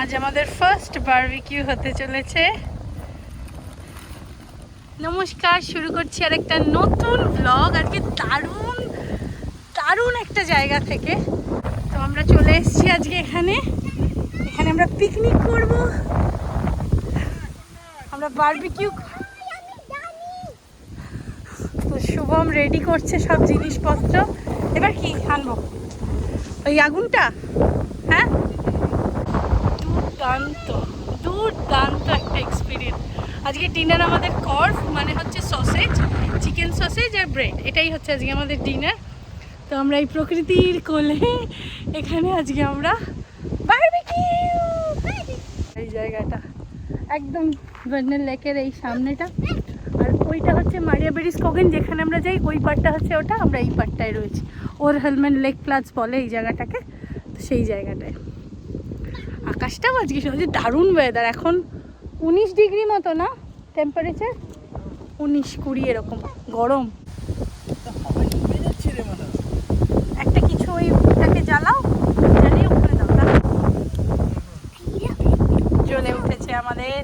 আজ আমাদের first barbecue হতে চলেছে। নমস্কার, শুরু করছি আর একটা নতুন ব্লগ। আজকে দারুণ দারুণ একটা জায়গা থেকে তো আমরা চলে এসেছি আজকে এখানে আমরা পিকনিক করব, আমরা বারবিকিউ। তো শুভম রেডি করছে সব জিনিসপত্র। এবার কি আনবো? ওই আগুনটা। হ্যাঁ, দুর্দান্ত দুর্দান্ত একটা এক্সপিরিয়েন্স। আজকে ডিনার আমাদের কর্ভ, মানে হচ্ছে সসেজ, চিকেন সসেজ আর ব্রেড। এটাই হচ্ছে আজকে আমাদের ডিনার। তো আমরা এই প্রকৃতির কোলে এখানে আজকে আমরা বারবিকিউ। এই জায়গাটা একদম ভার্নেল লেকের এই সামনেটা, আর ওইটা হচ্ছে মারিয়া বেরিস কোগেন, যেখানে আমরা যাই ওই পার্টটা হচ্ছে ওটা। আমরা এই পার্টটায় রয়েছি, ওর হেলমেন লেক প্লাস বলে এই জায়গাটাকে। তো সেই জায়গাটায় আকাশটাও আজকে সত্যি দারুণ ওয়েদার। এখন 19 ডিগ্রি মতো না টেম্পারেচার, 19-20 এরকম গরম। একটা কিছু ওইটাকে জ্বালাও, জ্বালিয়ে উপরে দাও। জ্বলে উঠেছে আমাদের।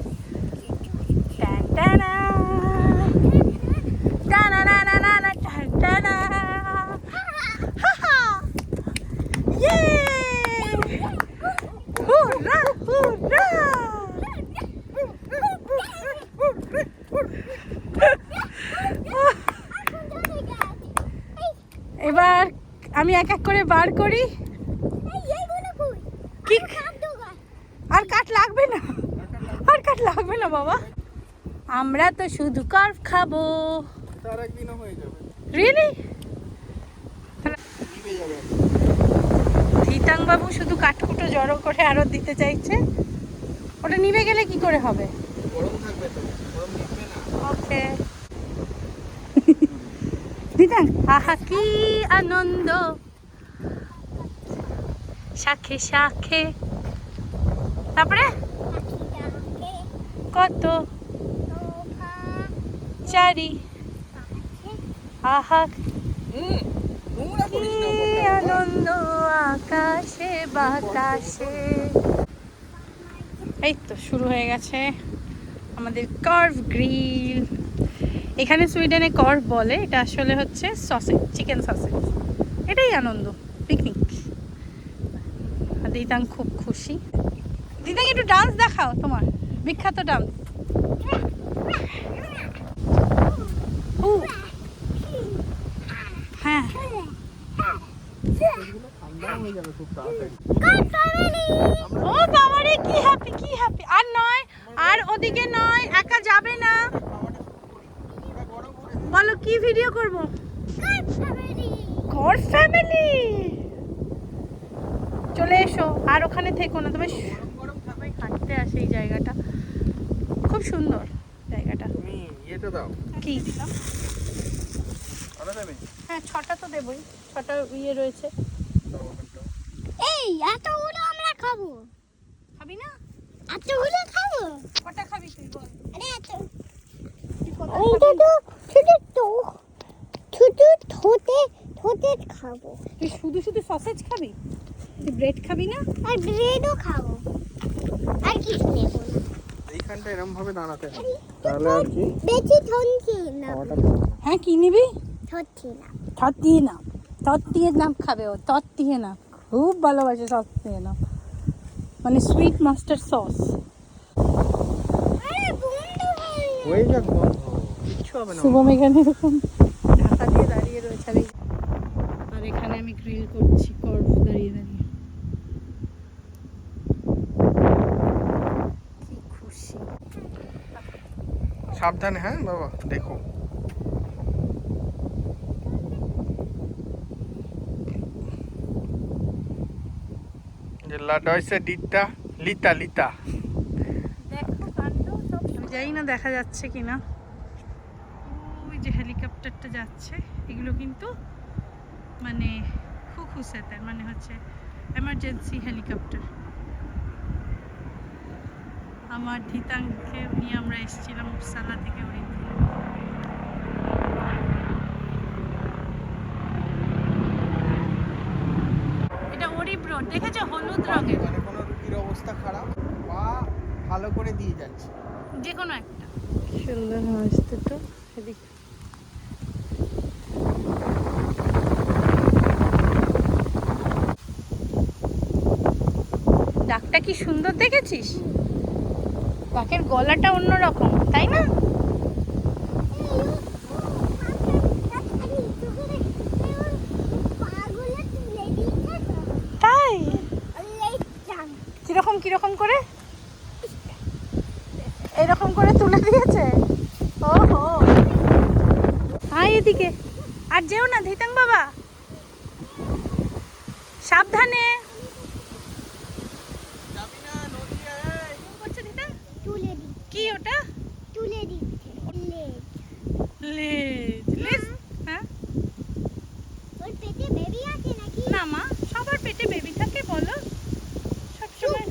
এবার আমি এক এক করে বার করি। আর কাঠ লাগবে না, আর কাঠ লাগবে না বাবা। আমরা তো শুধু কার্ভ খাবো। রিয়েলি? ধীতাং বাবু শুধু কাঠকুটো জড়ো করে আরো দিতে চাইছে। ওটা নিভে গেলে কি করে হবে? ওকে। ধীতাং, আহা কি আনন্দ, শাখে শাখে। তারপরে কত চারি, আহা কি আনন্দ আকাশে বাতাসে। এই তো শুরু হয়ে গেছে আমাদের কার্ভ গ্রিল। এখানে সুইডেনে কার্ভ বলে, এটা আসলে হচ্ছে সসেজ, চিকেন সসেজ। এটাই আনন্দ, পিকনিক। আর দিদাং খুব খুশি। দিদাং একটু ডান্স দেখাও, তোমার বিখ্যাত ডান্স। হ্যাঁ, ও বাবারে কি হ্যাপি, কি হ্যাপি। আর নয়, আর ওদিকে নয়, একা যাবে না। বলো কি ভিডিও করব? Curve family. চলে এসো, আর ওখানে থেকো না, তবে সবাই হাঁটতে আসে এই জায়গাটা। খুব সুন্দর জায়গাটা। কি দিলাম? হ্যাঁ, 6টা তো দেবই, 6টা ইয়ে রয়েছে। এই এতগুলো আমরা খাবো। খাবি না? এতগুলো খাবো। কটা খাবি তুই বল? আরে এত এইটা তো ছোট ঠোঁটে খাবো। তুই শুধু শুধু সসেজ খাবি? তুই ব্রেড খাবি না? আর ব্রেডও খাবো, আর কিছু নেব না। এইখানটা এরকম ভাবে দাঁড়াতে হবে, তাহলে আর কি বেশি ঠনছি না। হ্যাঁ, কি নিবি? ঠনছি না। থতিয়ে না, থতিয়ে নাম খাবে ও, থতিয়ে না। খুব ভালোবাসে সস দিয়ে না, মানে সুইট মাস্টার্ড সস। আরে বন্ধ হয়ে যাক, বন্ধ কিচ্ছু হবে না। শুভম এখানে এরকম ঢাকা দিয়ে দাঁড়িয়ে রয়েছে, আর এখানে আমি গ্রিল করছি কার্ভ দাঁড়িয়ে দাঁড়িয়ে। কি খুশি। সাবধানে, হ্যাঁ বাবা, দেখো। লিতা লিতা। দেখো কাণ্ড সব। আমি জানি না দেখা যাচ্ছে কিনা, ওই যে হেলিকপ্টারটা যাচ্ছে, এগুলো কিন্তু মানে খুকুসেতে, মানে হচ্ছে এমার্জেন্সি হেলিকপ্টার। আমার ধীতাংকে নিয়ে আমরা এসেছিলাম উপসালা থেকে। ওই এটা ওরিব রোড, দেখেছো? হলুদ রঙের। পিঠির অবস্থা খারাপ, পা ভালো করে দিয়ে যাচ্ছে। যে কোনো একটা সুন্দর মাছ দুটো এদিকে। ডাকটা কি সুন্দর দেখেছিস? ডাকের গলাটা অন্যরকম, তাই না? তাই কিরকম কিরকম করে এরকম করে তুলে দিয়েছে। ওহো, হাই এদিকে। আর যেও না ধিতাং বাবা, সাবধানে। কি ওটা? তুলে দিচ্ছে লেজ। লেজ? হ্যাঁ। ওর পেটে বেবি আছে নাকি? না মা, সবার পেটে বেবি থাকে বলো, সবসময়।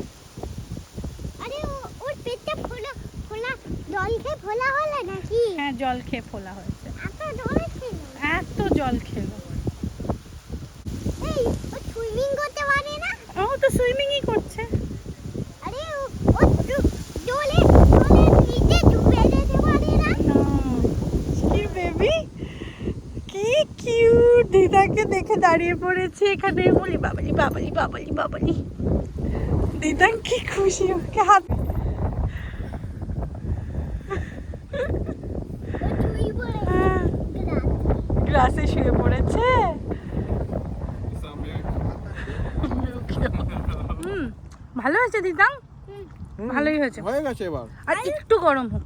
আরে ওর পেটটা ফোলা ফোলা জল খেয়ে ফোলা হলো নাকি? হ্যাঁ, জল খেয়ে ফোলা হয়েছে। এত জল ছিল? এত জল খেলো। এই ও সুইমিং করতে পারে না? ও তো সুইমিংই করছে। আরে ও জলে জলে নিচে ডুবে যেতে পারে না? কি বেবি, কি কিউট। দিদাকে দেখে দাঁড়িয়ে পড়েছে এখানে। বলি বাবালি বাবালি বাবালি বাবালি। দিদা কি খুশি, ওকে হাত। ও শুয়ে পড়ে গ্লাস। গ্লাসে শুয়ে পড়েছে। ভালো হয়েছে দিদা, ভালোই হয়েছে। হয়ে গেছে এবার। আর একটু গরম হোক,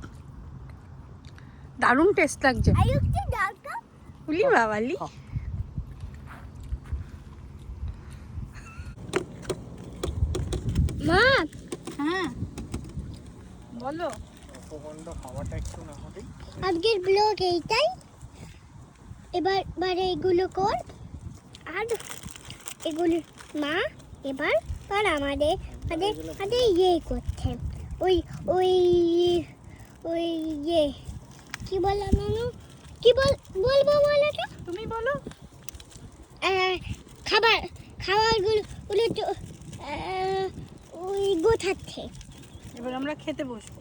দারুণ টেস্ট লাগছে। আর একটু ডালকা। উলি বাবালি। মা, হ্যাঁ বলো। অপগন্ড খাওয়াটা একটু না হলেই। আজকের ব্লগ এইটাই। এবার এগুলো কর, আর এগুলো মা এবার আর আমাদের আমাদের আমাদের ইয়ে করছে। ওই ওই ওই ইয়ে কি বললাম নানু, কি বলবো বলো তো? তুমি বলো। খাবারগুলো ওই গোছাচ্ছে। এবার আমরা খেতে বসবো।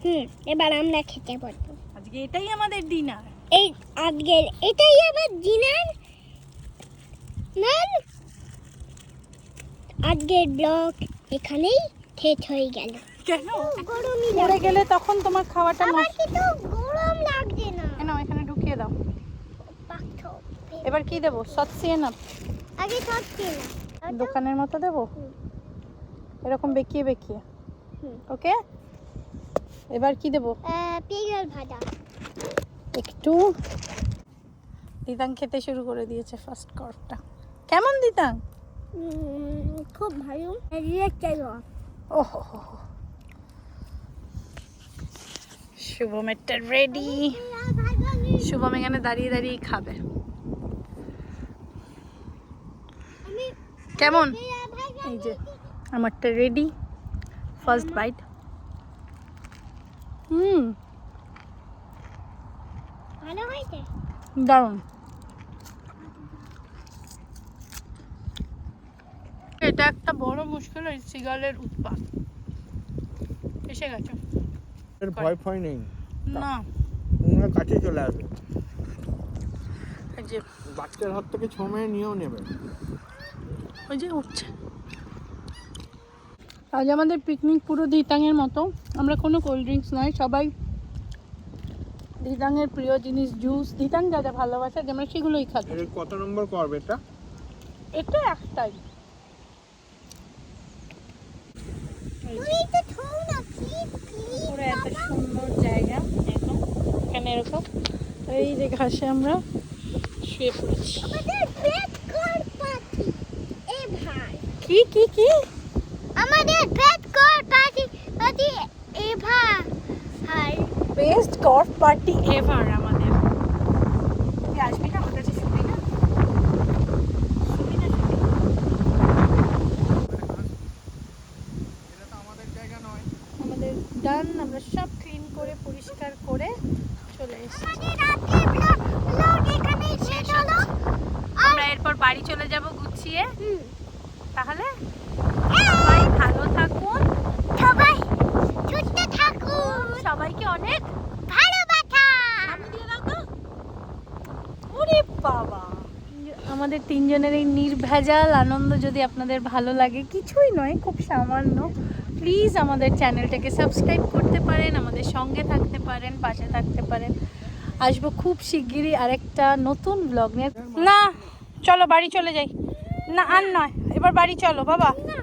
এবার আমরা খেতে বসবো। আজকে এটাই আমাদের ডিনার। এই আজকের এটাই আমার ডিনার। আজকের ব্লগ এখানেই শেষ হয়ে গেল। কেন? গরমই পড়ে গেলে তখন তোমার খাওয়াটা আমার নষ্ট। কিন্তু গরম লাগছে না। নাও এখানে ঢুকিয়ে দাও। পাথর। এবার কি দেবো? সসিয়ে না, আগে সব ছিল। দোকানের মতো দেবো, এরকম বেঁকিয়ে বেঁকিয়ে। হুম। ওকে, এবার কি দেবো? পিগল ভাজা। একটু। দিদাং খেতে শুরু করে দিয়েছে ফার্স্ট কর্সটা। কেমন দিদাং? খুব ভালো। রেখে দাও। ওহো, শুভমেরটা রেডি। শুভম এখানে দাঁড়িয়ে দাঁড়িয়ে খাবে। কেমন? এই যে আমারটা রেডি, ফার্স্ট বাইট। ভালো হয়েছে। দারুণ। এটা একটা বড় মুশকিল, এই সিগারের উৎপাত এসে গেছে। এর ভয় ভয় নেই, না ওনার কাছে চলে আসবে। এই যে বাচ্চার হাত থেকে ছমেয়ে নিয়েও নেবে। ওই যে উঠছে। আজ আমাদের পিকনিক পুরো দিতাঙের মতো। আমরা কোনো কোল্ড ড্রিঙ্কস নয়, সবাই দিতাঙের প্রিয় জিনিস জুস, দিতাং যা যা ভালোবাসে আমরা সেগুলোই খাবো। এর কত নম্বর করবে এটা? এটা একটাই। তুমি তো ঠোং না, প্লিজ পুরো এত সুন্দর জায়গা এখন। এখানে এরকম এই যে ঘাসে আমরা শুয়ে পড়েছি। আমাদের পেট কর পার্টি। এ ভাই, কি কি কি? আমাদের পেট কর পার্টি পার্টি এ ভাই। Hi, best golf party ever আমাদের। তুই আসবি না আমার কাছে? শুবি না? শুবি না? এটা তো আমাদের জায়গা নয়। আমাদের ডান, আমরা সব ক্লিন করে পরিষ্কার করে চলে এসেছি। আমাদের রাতের ব্লগ এখানেই শেষ হলো। আমরা এরপর বাড়ি চলে যাব গুছিয়ে। তাহলে সবাই ভালো থাকুন, সবাই সুস্থ থাকুন, সবাইকে অনেক ভালোবাসা। আমি দিয়ে দাও তো। ওরে বাবা, আমাদের তিনজনের এই নির্ভেজাল আনন্দ যদি আপনাদের ভালো লাগে, কিছুই নয়, খুব সামান্য, প্লিজ আমাদের চ্যানেলটাকে সাবস্ক্রাইব করতে পারেন, আমাদের সঙ্গে থাকতে পারেন, পাশে থাকতে পারেন। আসবো খুব শিগগিরই আরেকটা নতুন ব্লগ নিয়ে। না চলো বাড়ি চলে যাই। না আর নয়, এবার বাড়ি চলো বাবা। না